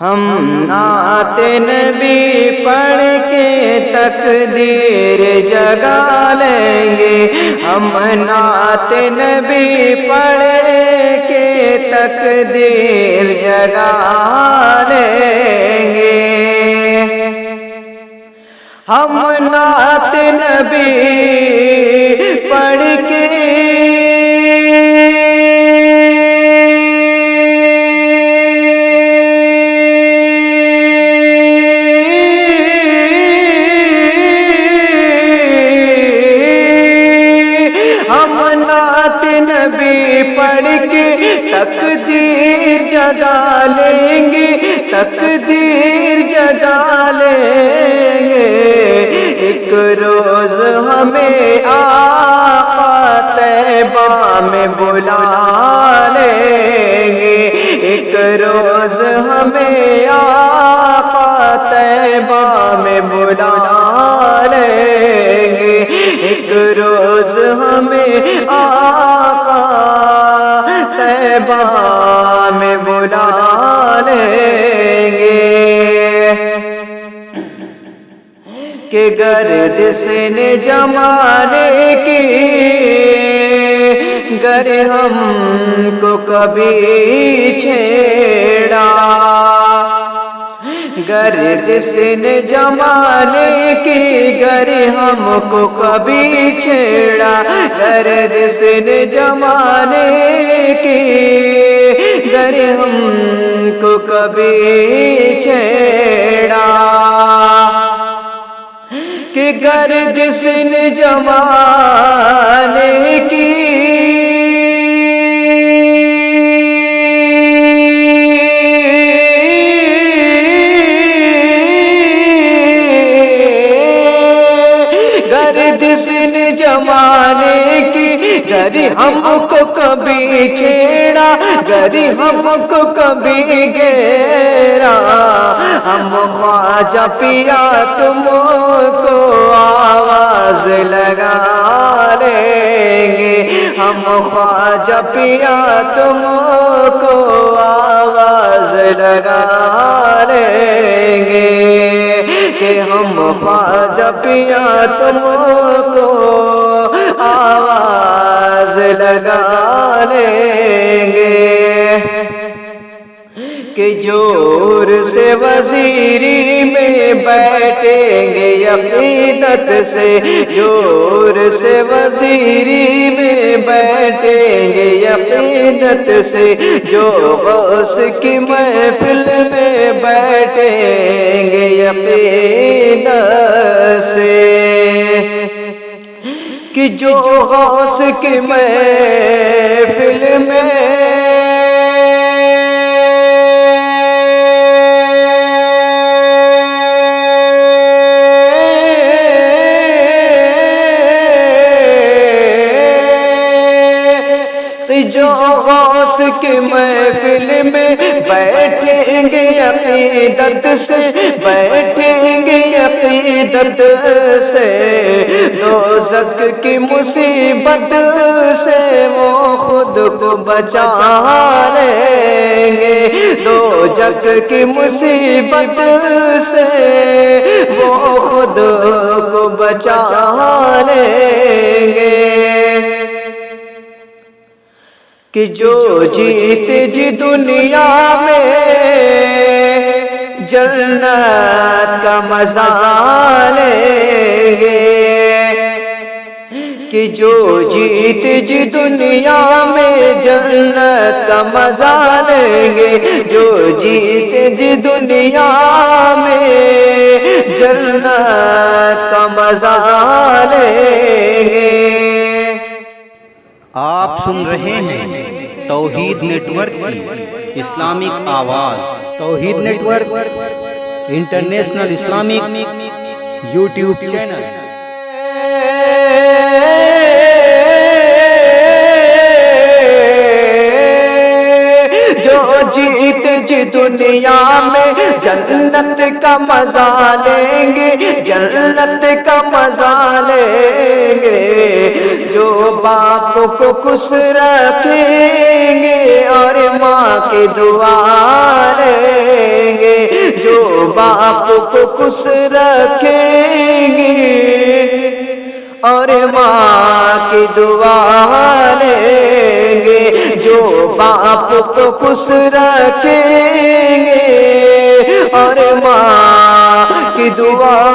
ہم نعت نبی پڑھ کے تقدیر جگا لیں گے، ہم نعت نبی پڑھ کے تقدیر جگا لیں گے، ہم نعت نبی پڑھ کے تقدیر جگا لیں گے، تقدیر جگا لیں گے، ایک روز ہمیں آقا طیبہ میں بلا لیں گے، ایک روز ہمیں آقا طیبہ میں بلا لیں گے، ایک روز ہمیں آقا طیبہ میں بلا لیں گے، کہ گردش نے زمانے کی گر ہم کو کبھی چھیڑا، گردش نے زمانے کی گر ہم کو کبھی چھیڑا، گردش نے زمانے کی گر ہم کو کبھی چھیڑا، کہ گردش نے زمانے کی زمانے کی گر ہم کو کبھی چھیڑا، گر ہم کو کبھی گھیرا، ہم خواجہ پیا تم کو آواز لگا لیں گے، ہم خواجہ پیا تم کو آواز لگا لیں گے، کہ ہم خواجہ پیا تم کو آواز لگا لیں گے، کہ جور سے وزیری میں بیٹھیں گے عقیدت سے، جور سے وزیری میں بیٹھیں گے عقیدت سے، جو غوث کی محفل میں بیٹھیں گے عقیدت سے، کہ جو غوث کی محفل میں جو غوث کی محفل میں بیٹھیں گے عقیدت سے، بیٹھیں گے عقیدت سے، دوزخ کی مصیبت سے وہ خود کو بچا لیں گے، دوزخ کی مصیبت سے وہ خود کو بچا لیں گے، کہ جو جیت جی دنیا میں جنت کا مزہ لیں گے، کہ جو جیت جی دنیا میں جنت کا مزہ لیں گے، جو جیت جی دنیا میں جنت کا مزہ لیں گے۔ آپ سن رہے ہیں توحید نیٹ ورک کی اسلامک آواز، Tauheed network international Islamic YouTube channel. جو جیت جی دنیا میں جنت کا مزہ لیں گے، جنت کا مزہ لیں گے، جو باپ کو خوش رکھیں گے اور ماں کی دعا لیں گے، کو خوش رکھیں گے اور ماں کی دعا لیں گے، جو باپ کو خوش رکھیں گے اور ماں کی دعا